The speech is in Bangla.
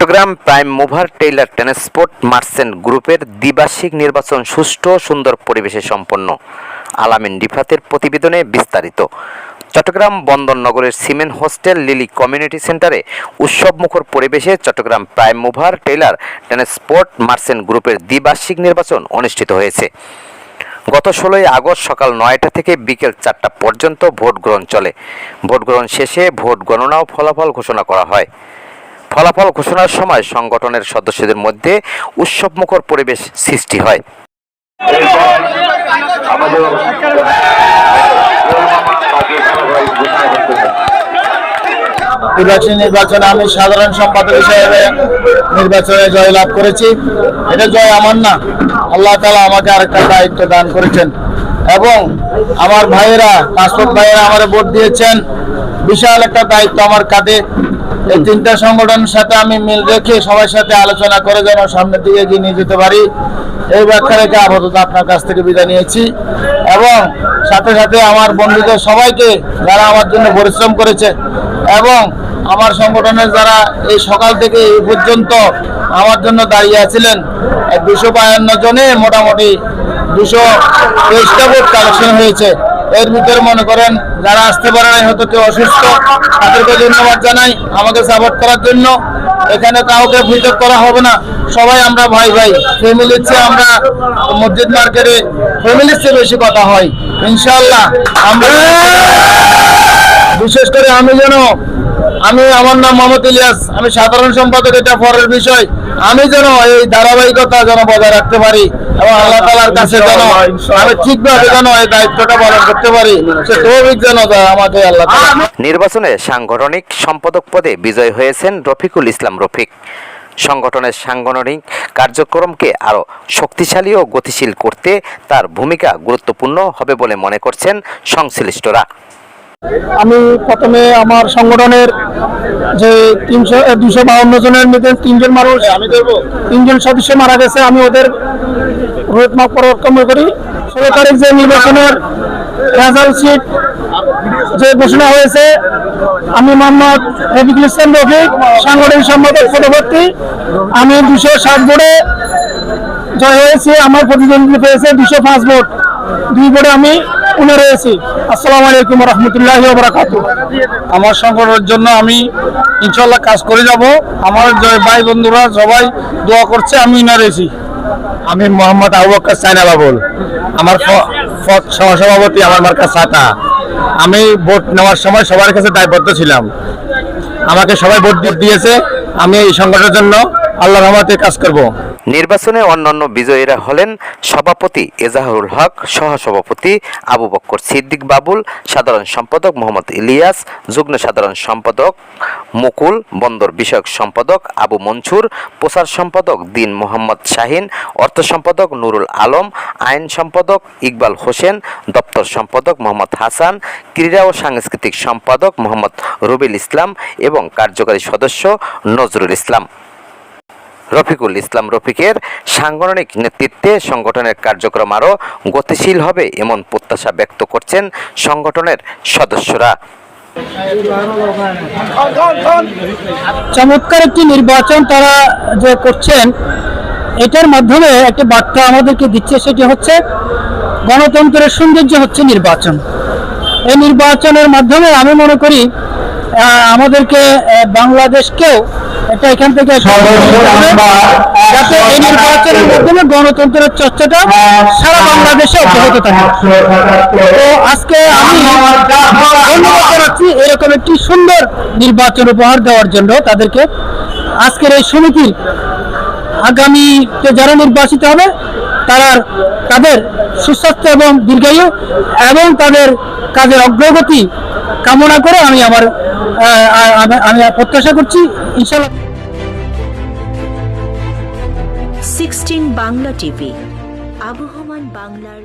Chittagong prime mover Taylor transport merchant গ্রুপের দ্বিবার্ষিক নির্বাচন সুষ্ঠু ও সুন্দর পরিবেশে সম্পন্ন। আলামিন রিফাতের প্রতিবেদনে বিস্তারিত। চট্টগ্রাম বন্দরনগরের সিমেন্ট হোস্টেল লিলি কমিউনিটি সেন্টারে উৎসবমুখর পরিবেশে Chattogram prime mover Taylor transport merchant গ্রুপের দ্বিবার্ষিক নির্বাচন অনুষ্ঠিত হয়েছে। গত 16 আগস্ট সকাল 9টা থেকে বিকেল 4টা পর্যন্ত ভোট গ্রহণ চলে। ভোট গ্রহণ শেষে ভোট গণনা ও ফলাফল ঘোষণা করা হয়। ফলাফল ঘোষণার সময় সংগঠনের সদস্যদের মধ্যে উৎসবমুখর পরিবেশ সৃষ্টি হয়। নির্বাচনে আমি সাধারণ সম্পাদক হিসেবে নির্বাচনে জয়লাভ করেছি। এটা জয় আমার না, আল্লাহ তাআলা আমাকে আরেকটা দায়িত্ব দান করেছেন এবং আমার ভাইয়েরা, পাসপোর্ট ভাইয়েরা আমার ভোট দিয়েছেন। বিশাল একটা দায়িত্ব আমার কাঁধে। এই তিনটা সংগঠনের সাথে আমি মিল রেখে সবার সাথে আলোচনা করে যেন সামনের দিকে এগিয়ে নিয়ে যেতে পারি, এই ব্যাখ্যা রেখে আপাতত আপনার কাছ থেকে বিদায় নিয়েছি এবং সাথে সাথে আমার বন্ধুদের সবাইকে যারা আমার জন্য পরিশ্রম করেছে এবং আমার সংগঠনের যারা এই সকাল থেকে এই পর্যন্ত আমার জন্য দাঁড়িয়ে আছিলেন, 252 জনে মোটামুটি 223টা ভোট কালেকশন হয়েছে। এর ভিতরে মনে করেন যারা আসতে পারে নাই, হয়তো কেউ অসুস্থ, তাদেরকে ধন্যবাদ জানাই আমাকে সাপোর্ট করার জন্য। এখানে কাউকে পৃথক করা হবে না, সবাই আমরা ভাই ভাই। ফ্যামিলির চেয়ে আমরা মসজিদ মার্কেটে ফ্যামিলির চেয়ে বেশি কথা হয় ইনশাআল্লাহ। আমরা বিশেষ করে আমার নাম মোহাম্মদ ইলিয়াস, আমি সাধারণ সম্পাদক, এটা পরের বিষয়। আমি যেন এই ধারাবাহিকতা যেন বজায় রাখতে পারি এবং আল্লাহ তাআলার কাছে যেন আমি ঠিকভাবে যেন এই দায়িত্বটা পালন করতে পারি, সে তৌফিক যেন আমাকে আল্লাহ তাআলা। নির্বাচনে সাংগঠনিক সম্পাদক পদে বিজয়ী হয়েছেন রফিকুল ইসলাম রফিক। সংগঠনের সাংগঠনিক কার্যক্রমকে আরও শক্তিশালী ও গতিশীল করতে তার ভূমিকা গুরুত্বপূর্ণ হবে বলে মনে করছেন সংশ্লিষ্টরা। আমি প্রথমে আমার সংগঠনের যে 252 জনের মধ্যে 3জন সদস্য মারা গেছে, আমি ওদের রোহিত মাফ কামনা করি। 16 তারিখ যে নির্বাচনের রেজাল্ট শিট যে ঘোষণা হয়েছে, আমি মোহাম্মদ রফিকুল ইসলাম রফিক, সাংগঠনিক সম্পাদক পদপ্রার্থী। আমি 207 ভোটে জয় হয়েছি। আমার প্রতিদ্বন্দ্বী পেয়েছে 205 ভোট, 2 ভোটে আমি উনার হয়েছি। আসসালামু আলাইকুম রহমতুল্লাহি ওয়া বারাকাতুহু। আমার সংগঠনের জন্য আমি ইনশাআল্লাহ কাজ করে যাব। আমার ভাই বন্ধুরা সবাই দোয়া করছে, আমি উনার হয়েছি। আমি মোহাম্মদ আবু বকর সাইনা বাবুল, আমার সহসভাপতি, আমার মার্কা ছাতা। আমি ভোট নেওয়ার সময় সবার কাছে দায়বদ্ধ ছিলাম, আমাকে সবাই ভোট দিয়েছে। আমি এই সংগঠনের জন্য আল্লাহর রহমতে কাজ করব। নির্বাচনে অন্যান্য বিজয়ীরা হলেন সভাপতি এজাহারুল হক, সহসভাপতি আবু বকর সিদ্দিক বাবুল, সাধারণ সম্পাদক মোহাম্মদ ইলিয়াস, যুগ্ম সাধারণ সম্পাদক মুকুল, বন্দর বিষয়ক সম্পাদক আবু মনসুর, প্রচার সম্পাদক দিন মোহাম্মদ শাহিন, অর্থ সম্পাদক নুরুল আলম, আইন সম্পাদক ইকবাল হোসেন, দপ্তর সম্পাদক মোহাম্মদ হাসান, ক্রীড়া ও সাংস্কৃতিক সম্পাদক মোহাম্মদ রবিল ইসলাম এবং কার্যকারী সদস্য নজরুল ইসলাম। রফিকুল ইসলাম রফিকের সাংগঠনিক নেতৃত্বে সংগঠনের কার্যক্রম আরও গতিশীল হবে এমন প্রত্যাশা ব্যক্ত করছেন সংগঠনের সদস্যরা। চমৎকার একটি নির্বাচন তারা যে করছেন, এটার মাধ্যমে একটা বার্তা আমাদেরকে দিচ্ছে, সেটি হচ্ছে গণতন্ত্রের সৌন্দর্য হচ্ছে নির্বাচন। এই নির্বাচনের মাধ্যমে আমি মনে করি আমাদেরকে বাংলাদেশকেও এটা এখান থেকে যাতে এই নির্বাচনের মাধ্যমে গণতন্ত্রের চর্চাটা সারা বাংলাদেশে অব্যাহত থাকে। তো আজকে আমি ধন্যবাদ জানাচ্ছি এরকম একটি সুন্দর নির্বাচন উপহার দেওয়ার জন্য তাদেরকে। আজকের এই সমিতির আগামীতে যারা নির্বাচিত হবে তাদের সুস্বাস্থ্য এবং দীর্ঘায়ু এবং তাদের কাজের অগ্রগতি কামনা করে আমি প্রত্যাশা করছি ইনশাআল্লাহ। 16 বাংলা টিভি, আবহমান বাংলার